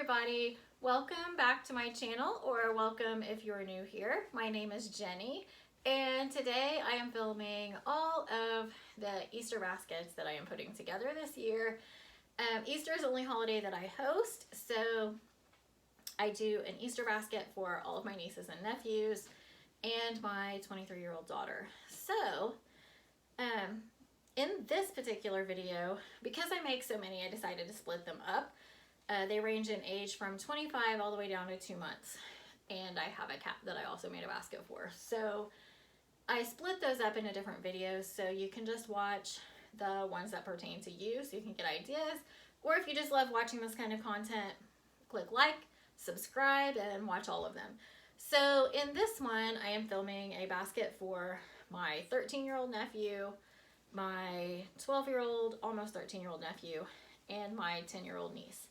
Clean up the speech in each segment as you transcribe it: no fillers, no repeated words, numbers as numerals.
everybody, welcome back to my channel, or welcome if you're new here. My name is Jenny, and today I am filming all of the Easter baskets that I am putting together this year. Easter is the only holiday that I host, so I do an Easter basket for all of my nieces and nephews and my 23-year-old daughter. So in this particular video, because I make so many, I decided to split them up. They range in age from 25 all the way down to 2 months. And I have a cat that I also made a basket for. So I split those up into different videos, so you can just watch the ones that pertain to you so you can get ideas. Or if you just love watching this kind of content, click like, subscribe, and watch all of them. So in this one, I am filming a basket for my 13-year-old nephew, my 12-year-old, almost 13-year-old nephew, and my 10-year-old niece.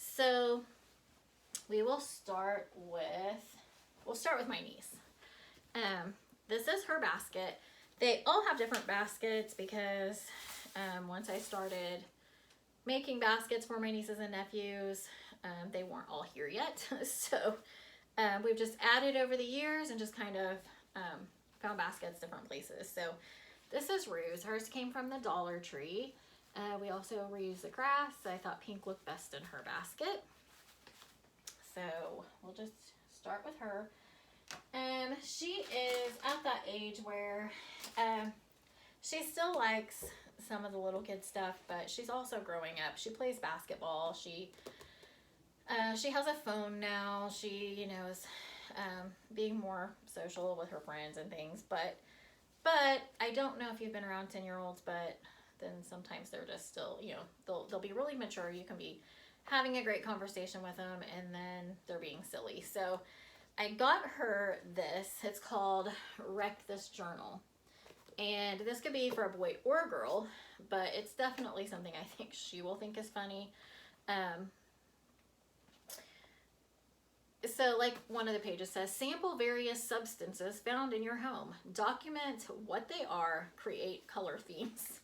So we will start with my niece. This is her basket. They all have different baskets because once I started making baskets for my nieces and nephews, they weren't all here yet. So we've just added over the years and just kind of found baskets different places. So this is Rue's. Hers came from the Dollar Tree. We also reuse the grass. I thought pink looked best in her basket. So we'll just start with her. She is at that age where she still likes some of the little kid stuff, but she's also growing up. She plays basketball. She has a phone now. She, is being more social with her friends and things. But I don't know if you've been around 10-year-olds, but then sometimes they're just still, they'll be really mature. You can be having a great conversation with them, and then they're being silly. So I got her this. It's called Wreck This Journal. And this could be for a boy or a girl, but it's definitely something I think she will think is funny. So like one of the pages says, sample various substances found in your home. Document what they are, create color themes.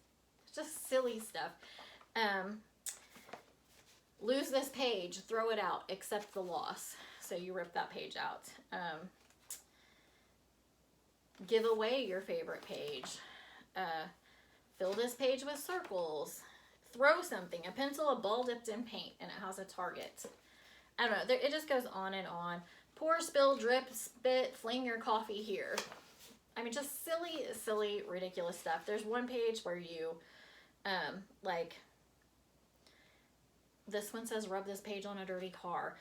Just silly stuff. Lose this page, throw it out, accept the loss. So you rip that page out. Give away your favorite page. Fill this page with circles. Throw something, a pencil, a ball dipped in paint, and it has a target. I don't know, it just goes on and on. Pour, spill, drip, spit, fling your coffee here. I mean, just silly, ridiculous stuff. There's one page where you, like, this one says rub this page on a dirty car.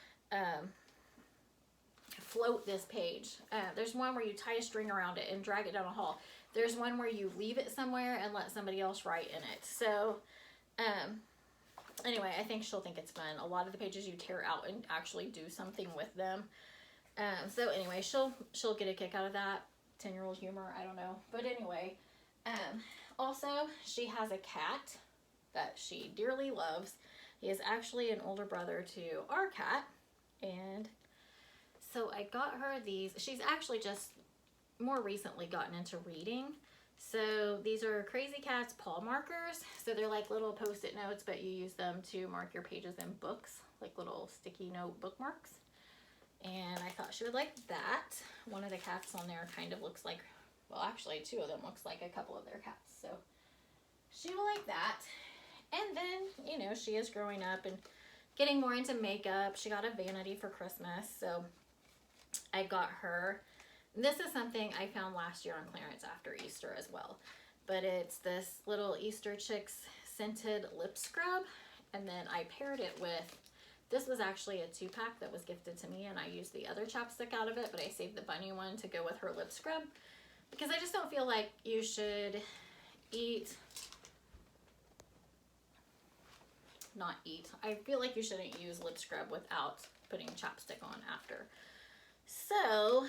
Float this page. There's one where you tie a string around it and drag it down a hall. There's one where you leave it somewhere and let somebody else write in it. So, anyway, I think she'll think it's fun. A lot of the pages you tear out and actually do something with them. So anyway, she'll get a kick out of that. 10-year-old humor, I don't know. But anyway, also she has a cat that she dearly loves. He is actually an older brother to our cat. And so I got her these. She's actually just more recently gotten into reading. So these are Crazy Cat's paw markers. So they're like little post-it notes, but you use them to mark your pages in books, like little sticky note bookmarks. And I thought she would like that. One of the cats on there kind of looks like, well, actually two of them looks like a couple of their cats. So she will like that. And then, she is growing up and getting more into makeup. She got a vanity for Christmas. So I got her. This is something I found last year on clearance after Easter as well. But it's this little Easter Chicks scented lip scrub. And then I paired it with, this was actually a 2-pack that was gifted to me, and I used the other chapstick out of it, but I saved the bunny one to go with her lip scrub. Because I just don't feel like you should I feel like you shouldn't use lip scrub without putting chapstick on after. So,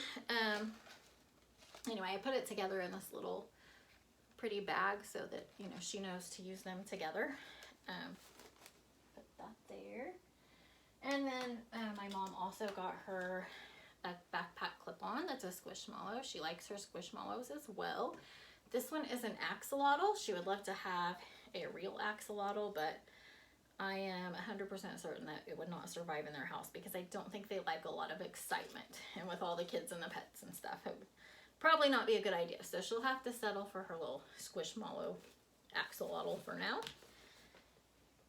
anyway, I put it together in this little pretty bag so that, she knows to use them together. Put that there. And then my mom also got her a backpack clip-on that's a Squishmallow. She likes her Squishmallows as well. This one is an axolotl. She would love to have a real axolotl, but I am 100% certain that it would not survive in their house because I don't think they like a lot of excitement. And with all the kids and the pets and stuff, it would probably not be a good idea. So she'll have to settle for her little squishmallow axolotl for now.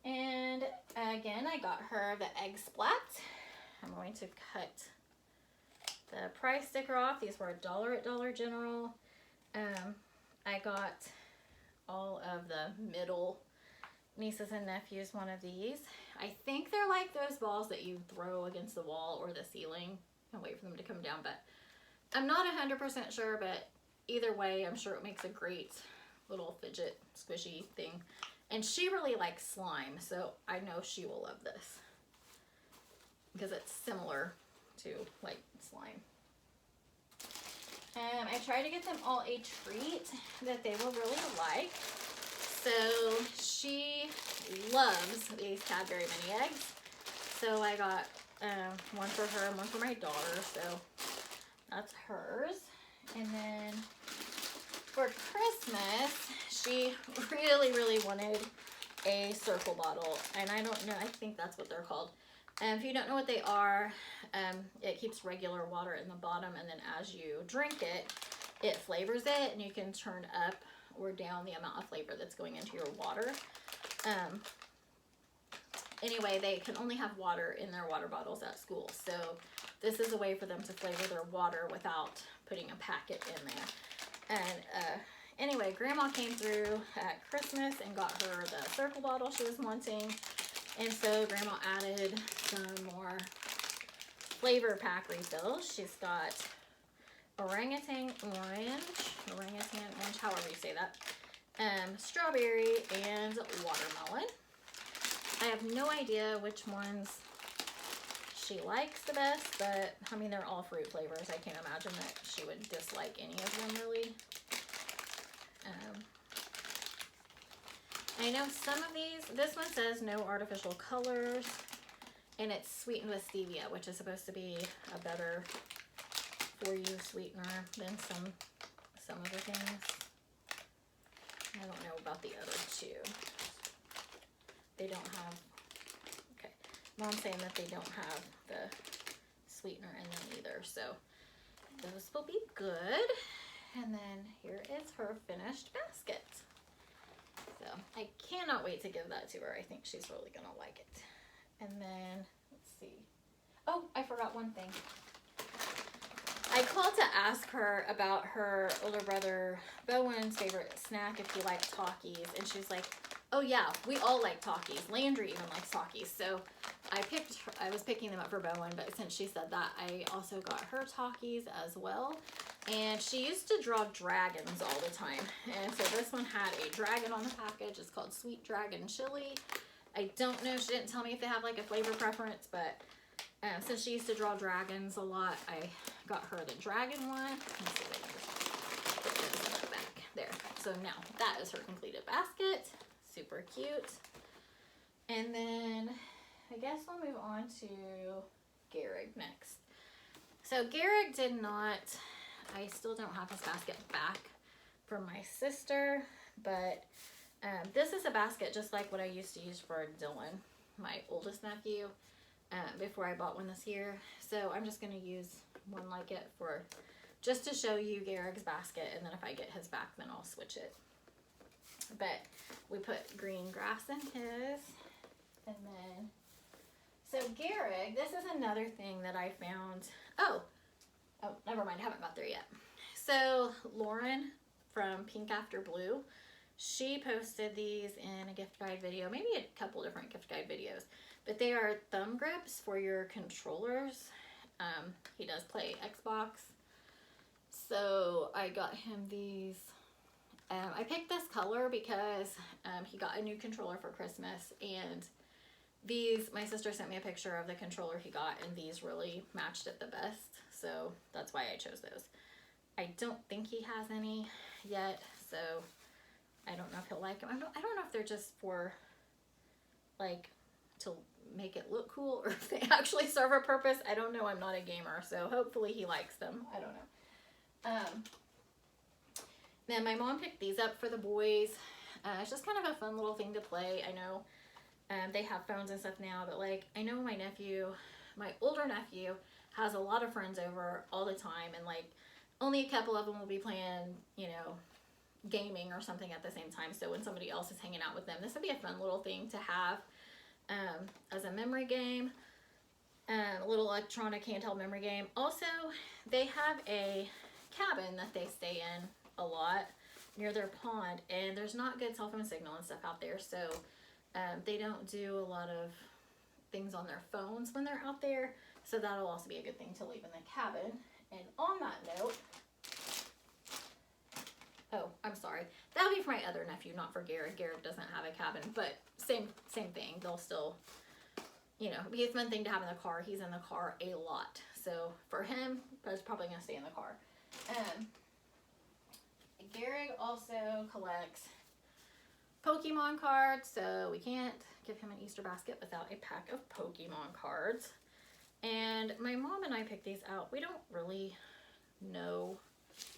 And again, I got her the egg splat. I'm going to cut the price sticker off. These were $1 at Dollar General. I got all of the middle nieces and nephews one of these. I think they're like those balls that you throw against the wall or the ceiling and wait for them to come down, but I'm not 100% sure, but either way, I'm sure it makes a great little fidget squishy thing. And she really likes slime, so I know she will love this because it's similar to like slime. I try to get them all a treat that they will really like. So she loves these Cadbury mini eggs. So I got one for her and one for my daughter. So that's hers. And then for Christmas, she really wanted a circle bottle. And I don't know, I think that's what they're called. And if you don't know what they are, it keeps regular water in the bottom, and then as you drink it, it flavors it, and you can turn up or down the amount of flavor that's going into your water. Anyway, they can only have water in their water bottles at school, so this is a way for them to flavor their water without putting a packet in there. And anyway, Grandma came through at Christmas and got her the circle bottle she was wanting. And so Grandma added some more flavor pack refills. She's got orangutan orange, however you say that, strawberry, and watermelon. I have no idea which ones she likes the best, but I mean, they're all fruit flavors. I can't imagine that she would dislike any of them really. I know some of these, this one says no artificial colors, and it's sweetened with stevia, which is supposed to be a better for you sweetener than some other things. I don't know about the other two. They don't have, okay. Mom's saying that they don't have the sweetener in them either, so those will be good. And then here is her finished basket. So I cannot wait to give that to her. I think she's really gonna like it. And then, let's see. Oh, I forgot one thing. I called to ask her about her older brother Bowen's favorite snack, if he liked Takis. And she's like, oh yeah, we all like Takis. Landry even likes Takis. So I was picking them up for Bowen, but since she said that, I also got her Takis as well. And she used to draw dragons all the time. And so this one had a dragon on the package. It's called Sweet Dragon Chili. I don't know, she didn't tell me if they have like a flavor preference, but since she used to draw dragons a lot, I got her the dragon one. Let's see, put this in the back. There. So now that is her completed basket. Super cute. And then I guess we'll move on to Garrick next. So Garrick did not, I still don't have his basket back from my sister, but this is a basket just like what I used to use for Dylan, my oldest nephew, before I bought one this year. So I'm just going to use one like it for just to show you Garrick's basket, and then if I get his back, then I'll switch it. But we put green grass in his, and then, so Garrick, this is another thing that I found. Oh, never mind, I haven't got there yet. So Lauren from Pink After Blue, she posted these in a gift guide video, maybe a couple different gift guide videos, but they are thumb grips for your controllers. He does play Xbox, so I got him these. I picked this color because he got a new controller for Christmas, and these, my sister sent me a picture of the controller he got, and these really matched it the best, so that's why I chose those. I don't think he has any yet, so I don't know if he'll like them. I don't know if they're just for, like, to make it look cool, or if they actually serve a purpose. I don't know. I'm not a gamer, so hopefully he likes them. I don't know. Then my mom picked these up for the boys. It's just kind of a fun little thing to play. I know They have phones and stuff now, but like I know my older nephew has a lot of friends over all the time, and like only a couple of them will be playing, you know, gaming or something at the same time. So when somebody else is hanging out with them, this would be a fun little thing to have as a memory game, a little electronic handheld memory game. Also, they have a cabin that they stay in a lot near their pond, and there's not good cell phone signal and stuff out there, so they don't do a lot of things on their phones when they're out there, so that'll also be a good thing to leave in the cabin. And on that note, oh, I'm sorry, that'll be for my other nephew, not for Garrett. Garrett doesn't have a cabin, but same thing. They'll still, you know, be a fun thing to have in the car. He's in the car a lot, so for him, it's probably gonna stay in the car. Garrett also collects Pokemon cards, so we can't give him an Easter basket without a pack of Pokemon cards. And my mom and I picked these out. We don't really know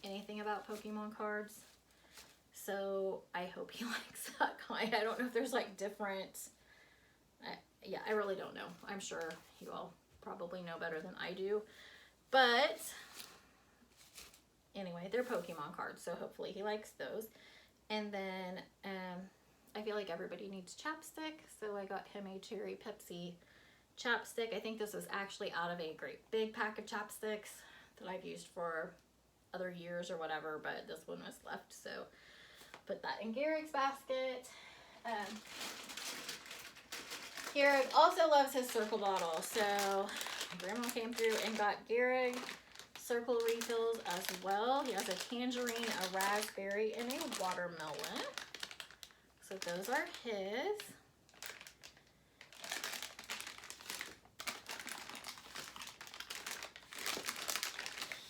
anything about Pokemon cards, so I hope he likes that kind. I don't know if there's like different, yeah, I really don't know. I'm sure you all probably know better than I do, but anyway, they're Pokemon cards, so hopefully he likes those. And then I feel like everybody needs chapstick, so I got him a Cherry Pepsi chapstick. I think this was actually out of a great big pack of chapsticks that I've used for other years or whatever, but this one was left, so put that in Garrick's basket. Garrick also loves his Circle bottle, so Grandma came through and got Garrick Circle refills as well. He has a tangerine, a raspberry, and a watermelon. So those are his.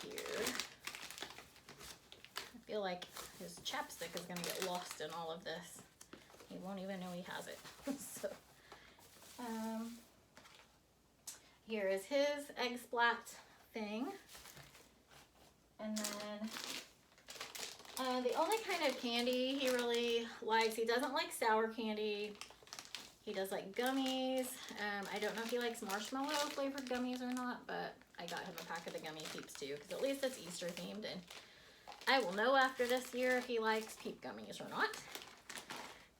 Here. I feel like his chapstick is going to get lost in all of this. He won't even know he has it. So, here is his egg splat thing. And then the only kind of candy he really likes, he doesn't like sour candy. He does like gummies. I don't know if he likes marshmallow flavored gummies or not, but I got him a pack of the gummy peeps too, because at least it's Easter themed, and I will know after this year if he likes peep gummies or not.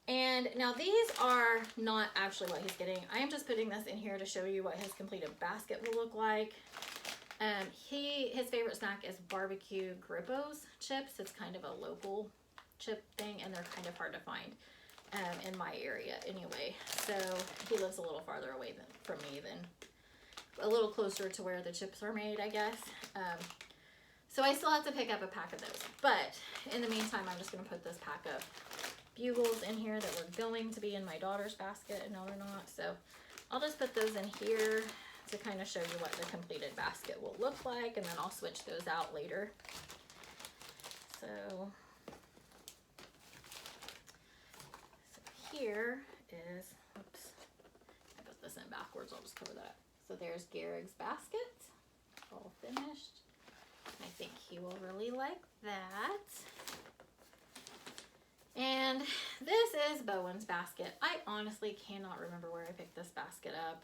And now these are not actually what he's getting. I am just putting this in here to show you what his completed basket will look like. His favorite snack is barbecue Grippos chips. It's kind of a local chip thing, and they're kind of hard to find in my area anyway. So he lives a little farther away from me, than a little closer to where the chips are made, I guess. So I still have to pick up a pack of those. But in the meantime, I'm just going to put this pack of bugles in here that were going to be in my daughter's basket, and now they're not. So I'll just put those in here to kind of show you what the completed basket will look like, and then I'll switch those out later. So here is, oops, I put this in backwards, I'll just cover that. So there's Garrick's basket, all finished. I think he will really like that. And this is Bowen's basket. I honestly cannot remember where I picked this basket up.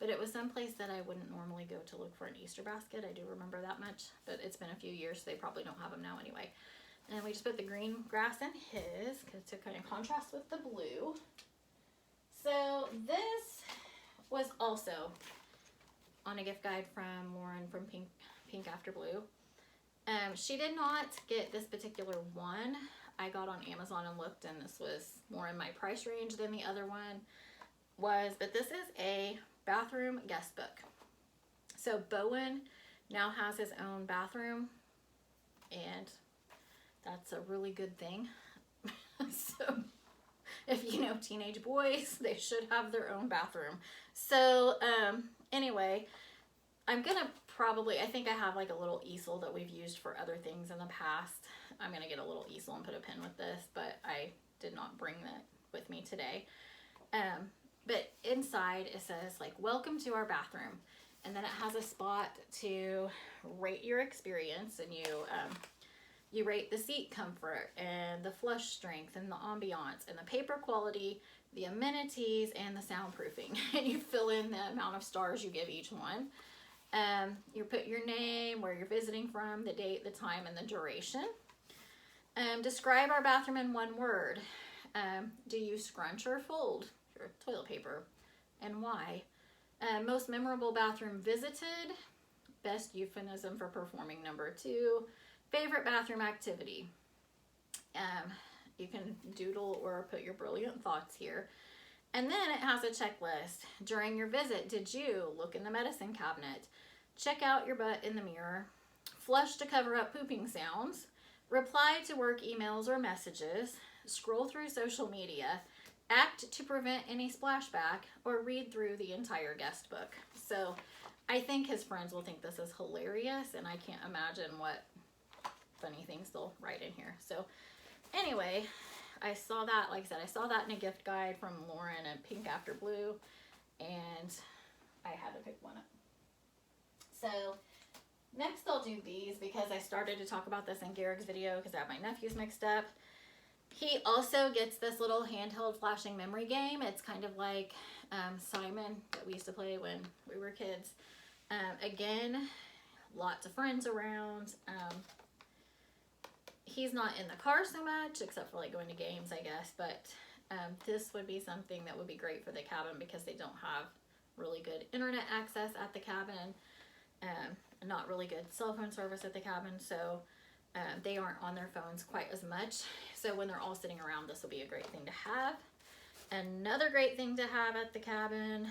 But it was someplace that I wouldn't normally go to look for an Easter basket. I do remember that much, but it's been a few years, so they probably don't have them now anyway. And we just put the green grass in his to kind of contrast with the blue. So this was also on a gift guide from Lauren from Pink After Blue. She did not get this particular one. I got on Amazon and looked, and this was more in my price range than the other one was, but this is a bathroom guest book. So Bowen now has his own bathroom, and that's a really good thing. So if you know teenage boys, they should have their own bathroom. So anyway, I'm gonna probably, I think I have like a little easel that we've used for other things in the past. I'm gonna get a little easel and put a pin with this, but I did not bring that with me today. But inside it says like, welcome to our bathroom. And then it has a spot to rate your experience, and you You rate the seat comfort and the flush strength and the ambiance and the paper quality, the amenities, and the soundproofing. And you fill in the amount of stars you give each one. You put your name, where you're visiting from, the date, the time, and the duration. Describe our bathroom in one word. Do you scrunch or fold your toilet paper, and why? Most memorable bathroom visited. Best euphemism for performing number 2. Favorite bathroom activity. You can doodle or put your brilliant thoughts here. And then it has a checklist. During your visit, did you look in the medicine cabinet? Check out your butt in the mirror. Flush to cover up pooping sounds. Reply to work emails or messages. Scroll through social media. Act to prevent any splashback, or read through the entire guest book. So I think his friends will think this is hilarious, and I can't imagine what funny things they'll write in here. So anyway, I saw that, like I said, I saw that in a gift guide from Lauren at Pink After Blue, and I had to pick one up. So next I'll do these because I started to talk about this in Garrick's video because I have my nephews mixed up. He also gets this little handheld flashing memory game. It's kind of like Simon that we used to play when we were kids. Again, lots of friends around. He's not in the car so much, except for like going to games, I guess. But this would be something that would be great for the cabin because they don't have really good internet access at the cabin. Not really good cell phone service at the cabin. So they aren't on their phones quite as much. So when they're all sitting around, this will be a great thing to have. Another great thing to have at the cabin,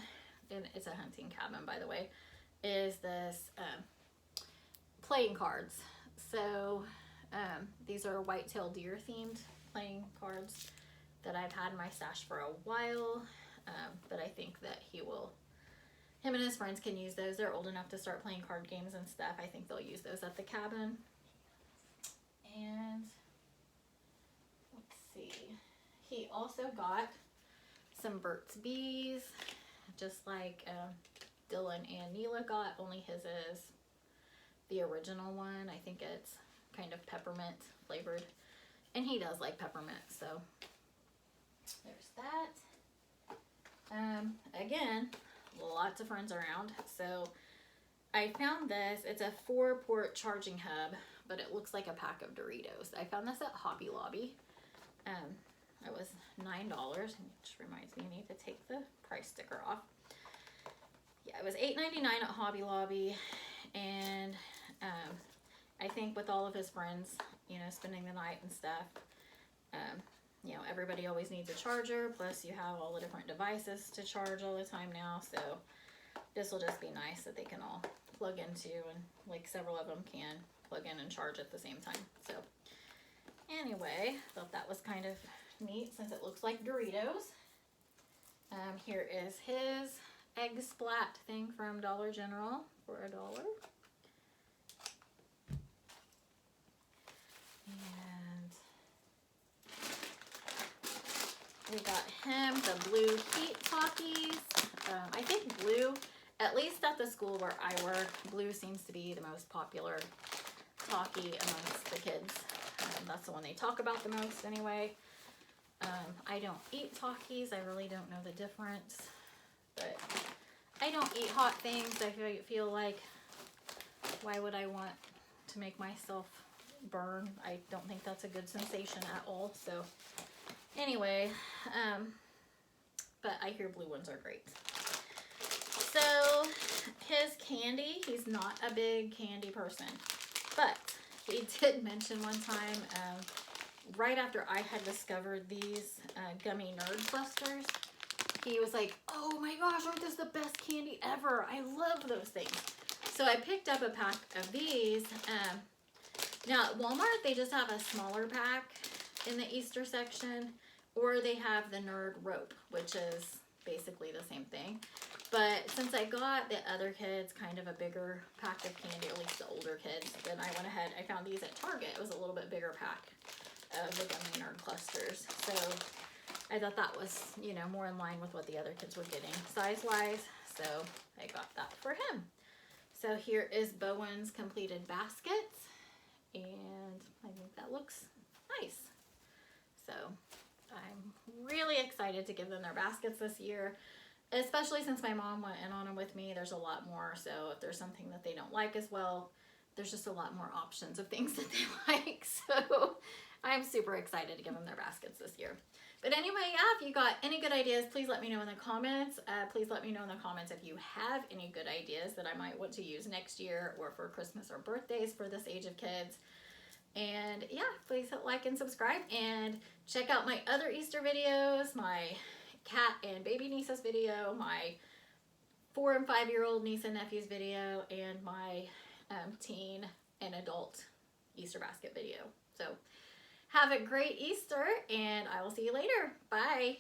and it's a hunting cabin, by the way, is this playing cards. So these are white-tailed deer themed playing cards that I've had in my stash for a while, but I think that him and his friends can use those. They're old enough to start playing card games and stuff. I think they'll use those at the cabin. And let's see, he also got some Burt's Bees, just like Dylan and Neela got, only his is the original one. I think it's kind of peppermint flavored, and he does like peppermint, so there's that. Again, lots of friends around, so I found this. It's a 4-port charging hub, but it looks like a pack of Doritos. I found this at Hobby Lobby. It was $9, which reminds me I need to take the price sticker off. Yeah, it was $8.99 at Hobby Lobby, and I think with all of his friends, you know, spending the night and stuff, you know, everybody always needs a charger, plus you have all the different devices to charge all the time now, so this will just be nice that they can all plug into, and like several of them can plug in and charge at the same time. So anyway, thought that was kind of neat since it looks like Doritos. Here is his egg splat thing from Dollar General for $1. And we got him the blue heat talkies. I think blue, at least at the school where I work, blue seems to be the most popular talkie amongst the kids. That's the one they talk about the most anyway. I don't eat talkies. I really don't know the difference. But I don't eat hot things. I feel like, why would I want to make myself burn? I don't think that's a good sensation at all. So anyway, but I hear blue ones are great. So his candy, he's not a big candy person, but he did mention one time, right after I had discovered these gummy nerd clusters, he was like, oh my gosh, aren't this the best candy ever? I love those things. So I picked up a pack of these. Now at Walmart, they just have a smaller pack in the Easter section, or they have the nerd rope, which is basically the same thing. But since I got the other kids kind of a bigger pack of candy, or at least the older kids, then I went ahead, I found these at Target. It was a little bit bigger pack of the gummy nerd clusters. So I thought that was, you know, more in line with what the other kids were getting size-wise. So I got that for him. So here is Bowen's completed baskets. and I think that looks nice. So I'm really excited to give them their baskets this year, especially since my mom went in on them with me. There's a lot more, so if there's something that they don't like as well, there's just a lot more options of things that they like. So I'm super excited to give them their baskets this year. But anyway, yeah, if you got any good ideas, please let me know in the comments. Please let me know in the comments if you have any good ideas that I might want to use next year or for Christmas or birthdays for this age of kids. And yeah, please hit like and subscribe, and check out my other Easter videos, my cat and baby nieces video, my 4 and 5-year-old niece and nephew's video, and my teen and adult Easter basket video. So have a great Easter, and I will see you later. Bye.